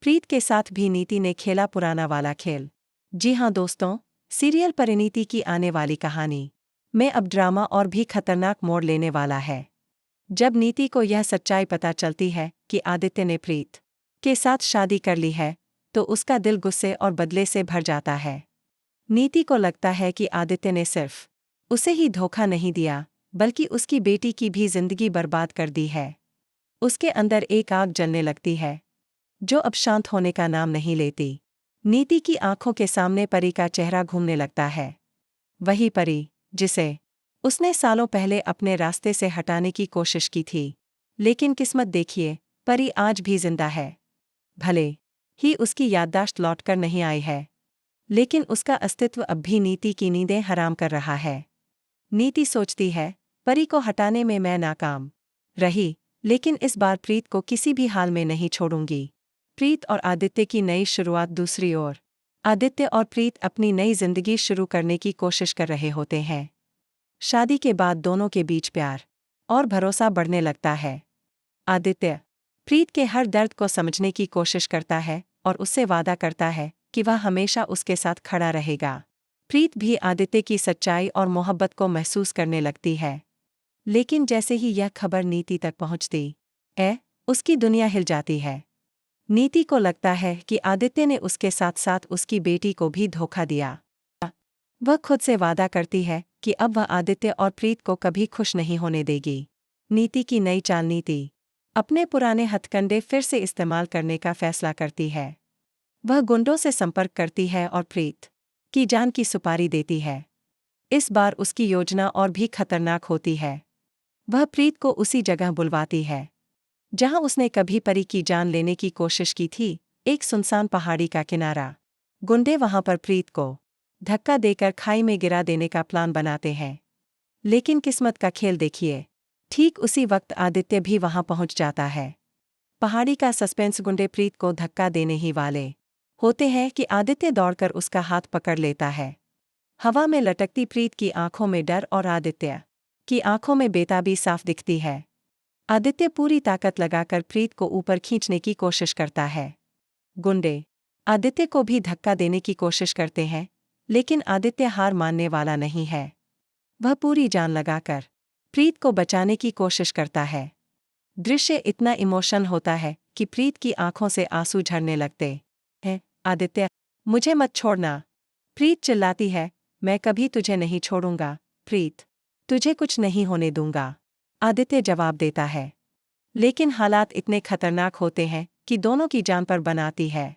प्रीत के साथ भी नीति ने खेला पुराना वाला खेल। जी हाँ दोस्तों, सीरियल परिणीति की आने वाली कहानी में अब ड्रामा और भी खतरनाक मोड़ लेने वाला है। जब नीति को यह सच्चाई पता चलती है कि आदित्य ने प्रीत के साथ शादी कर ली है, तो उसका दिल गुस्से और बदले से भर जाता है। नीति को लगता है कि आदित्य ने सिर्फ उसे ही धोखा नहीं दिया, बल्कि उसकी बेटी की भी जिंदगी बर्बाद कर दी है। उसके अंदर एक आग जलने लगती है, जो अब शांत होने का नाम नहीं लेती। नीति की आंखों के सामने परी का चेहरा घूमने लगता है। वही परी जिसे उसने सालों पहले अपने रास्ते से हटाने की कोशिश की थी। लेकिन किस्मत देखिए, परी आज भी जिंदा है। भले ही उसकी याददाश्त लौटकर नहीं आई है, लेकिन उसका अस्तित्व अब भी नीति की नींदें हराम कर रहा है। नीति सोचती है, परी को हटाने में मैं नाकाम रही, लेकिन इस बार प्रीत को किसी भी हाल में नहीं छोड़ूंगी। प्रीत और आदित्य की नई शुरुआत। दूसरी ओर आदित्य और प्रीत अपनी नई जिंदगी शुरू करने की कोशिश कर रहे होते हैं। शादी के बाद दोनों के बीच प्यार और भरोसा बढ़ने लगता है। आदित्य प्रीत के हर दर्द को समझने की कोशिश करता है और उससे वादा करता है कि वह हमेशा उसके साथ खड़ा रहेगा। प्रीत भी आदित्य की सच्चाई और मोहब्बत को महसूस करने लगती है। लेकिन जैसे ही यह खबर नीति तक पहुंचती उसकी दुनिया हिल जाती है। नीति को लगता है कि आदित्य ने उसके साथ साथ उसकी बेटी को भी धोखा दिया। वह खुद से वादा करती है कि अब वह आदित्य और प्रीत को कभी खुश नहीं होने देगी। नीति की नई चाल। नीति अपने पुराने हथकंडे फिर से इस्तेमाल करने का फैसला करती है। वह गुंडों से संपर्क करती है और प्रीत की जान की सुपारी देती है। इस बार उसकी योजना और भी खतरनाक होती है। वह प्रीत को उसी जगह बुलवाती है जहां उसने कभी परी की जान लेने की कोशिश की थी, एक सुनसान पहाड़ी का किनारा। गुंडे वहां पर प्रीत को धक्का देकर खाई में गिरा देने का प्लान बनाते हैं। लेकिन किस्मत का खेल देखिए, ठीक उसी वक्त आदित्य भी वहां पहुंच जाता है। पहाड़ी का सस्पेंस। गुंडे प्रीत को धक्का देने ही वाले होते हैं कि आदित्य दौड़कर उसका हाथ पकड़ लेता है। हवा में लटकती प्रीत की आंखों में डर और आदित्य की आंखों में बेताबी साफ दिखती है। आदित्य पूरी ताकत लगाकर प्रीत को ऊपर खींचने की कोशिश करता है। गुंडे आदित्य को भी धक्का देने की कोशिश करते हैं, लेकिन आदित्य हार मानने वाला नहीं है। वह पूरी जान लगाकर प्रीत को बचाने की कोशिश करता है। दृश्य इतना इमोशनल होता है कि प्रीत की आंखों से आंसू झरने लगते हैं। आदित्य, मुझे मत छोड़ना, प्रीत चिल्लाती है। मैं कभी तुझे नहीं छोड़ूंगा प्रीत, तुझे कुछ नहीं होने दूंगा, आदित्य जवाब देता है। लेकिन हालात इतने खतरनाक होते हैं कि दोनों की जान पर बनाती है।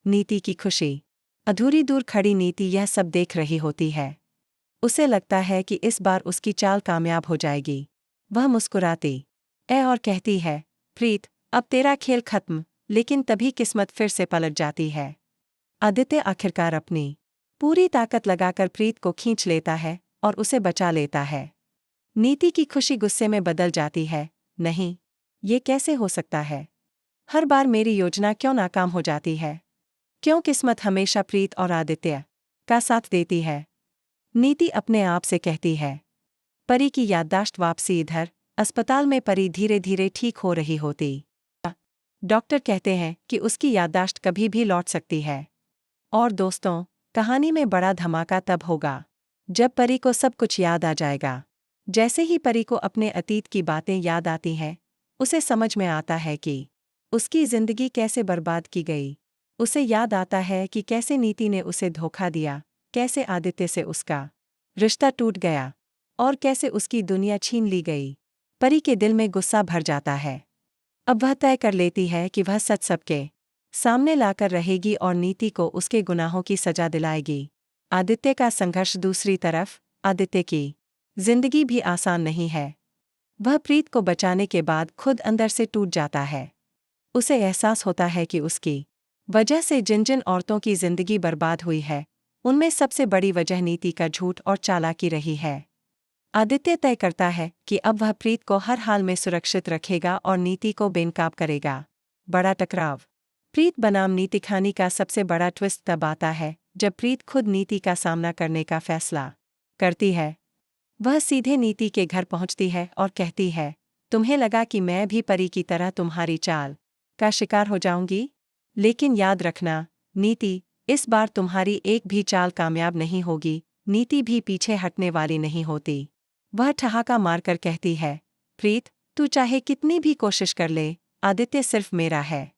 नीति की खुशी अधूरी। दूर खड़ी नीति यह सब देख रही होती है। उसे लगता है कि इस बार उसकी चाल कामयाब हो जाएगी। वह मुस्कुराती और कहती है, प्रीत, अब तेरा खेल खत्म। लेकिन तभी किस्मत फिर से पलट जाती है। आदित्य आखिरकार अपनी पूरी ताकत लगाकर प्रीत को खींच लेता है और उसे बचा लेता है। नीति की खुशी गुस्से में बदल जाती है। नहीं, ये कैसे हो सकता है? हर बार मेरी योजना क्यों नाकाम हो जाती है? क्यों किस्मत हमेशा प्रीत और आदित्य का साथ देती है? नीति अपने आप से कहती है। परी की याददाश्त वापसी। इधर अस्पताल में परी धीरे धीरे ठीक हो रही होती। डॉक्टर कहते हैं कि उसकी याददाश्त कभी भी लौट सकती है। और दोस्तों, कहानी में बड़ा धमाका तब होगा जब परी को सब कुछ याद आ जाएगा। जैसे ही परी को अपने अतीत की बातें याद आती हैं, उसे समझ में आता है कि उसकी जिंदगी कैसे बर्बाद की गई। उसे याद आता है कि कैसे नीति ने उसे धोखा दिया, कैसे आदित्य से उसका रिश्ता टूट गया और कैसे उसकी दुनिया छीन ली गई। परी के दिल में गुस्सा भर जाता है। अब वह तय कर लेती है कि वह सच सबके सामने लाकर रहेगी और नीति को उसके गुनाहों की सजा दिलाएगी। आदित्य का संघर्ष। दूसरी तरफ आदित्य की जिंदगी भी आसान नहीं है। वह प्रीत को बचाने के बाद खुद अंदर से टूट जाता है। उसे एहसास होता है कि उसकी वजह से जिन जिन औरतों की जिंदगी बर्बाद हुई है, उनमें सबसे बड़ी वजह नीति का झूठ और चालाकी रही है। आदित्य तय करता है कि अब वह प्रीत को हर हाल में सुरक्षित रखेगा और नीति को बेनकाब करेगा। बड़ा टकराव। प्रीत बनाम नीति। कहानी का सबसे बड़ा ट्विस्ट तब आता है जब प्रीत खुद नीति का सामना करने का फैसला करती है। वह सीधे नीति के घर पहुंचती है और कहती है, तुम्हें लगा कि मैं भी परी की तरह तुम्हारी चाल का शिकार हो जाऊंगी? लेकिन याद रखना, नीति, इस बार तुम्हारी एक भी चाल कामयाब नहीं होगी। नीति भी पीछे हटने वाली नहीं होती। वह ठहाका मारकर कहती है, प्रीत, तू चाहे कितनी भी कोशिश कर ले, आदित्य सिर्फ मेरा है।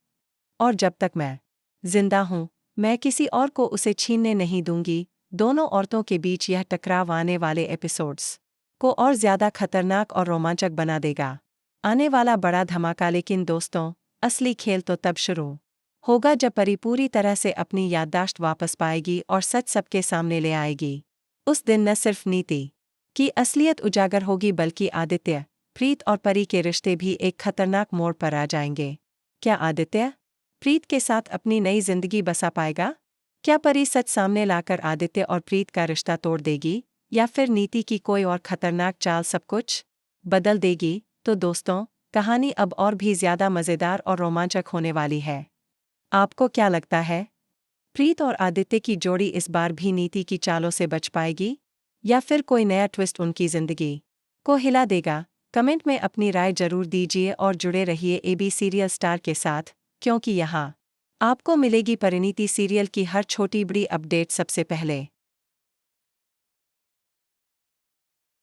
और जब तक मैं जिंदा हूं, मैं किसी और को उसे छीनने नहीं दूंगी। दोनों औरतों के बीच यह टकराव आने वाले एपिसोड्स को और ज्यादा खतरनाक और रोमांचक बना देगा। आने वाला बड़ा धमाका। लेकिन दोस्तों, असली खेल तो तब शुरू होगा जब परी पूरी तरह से अपनी याददाश्त वापस पाएगी और सच सबके सामने ले आएगी। उस दिन न सिर्फ नीति की असलियत उजागर होगी, बल्कि आदित्य, प्रीत और परी के रिश्ते भी एक खतरनाक मोड़ पर आ जाएंगे। क्या आदित्य प्रीत के साथ अपनी नई जिंदगी बसा पाएगा? क्या परी सच सामने लाकर आदित्य और प्रीत का रिश्ता तोड़ देगी, या फिर नीति की कोई और खतरनाक चाल सब कुछ बदल देगी? तो दोस्तों, कहानी अब और भी ज्यादा मजेदार और रोमांचक होने वाली है। आपको क्या लगता है, प्रीत और आदित्य की जोड़ी इस बार भी नीति की चालों से बच पाएगी, या फिर कोई नया ट्विस्ट उनकी जिंदगी को हिला देगा? कमेंट में अपनी राय जरूर दीजिए और जुड़े रहिए एबी सीरियल स्टार के साथ, क्योंकि यहाँ आपको मिलेगी परिणीति सीरियल की हर छोटी बड़ी अपडेट सबसे पहले।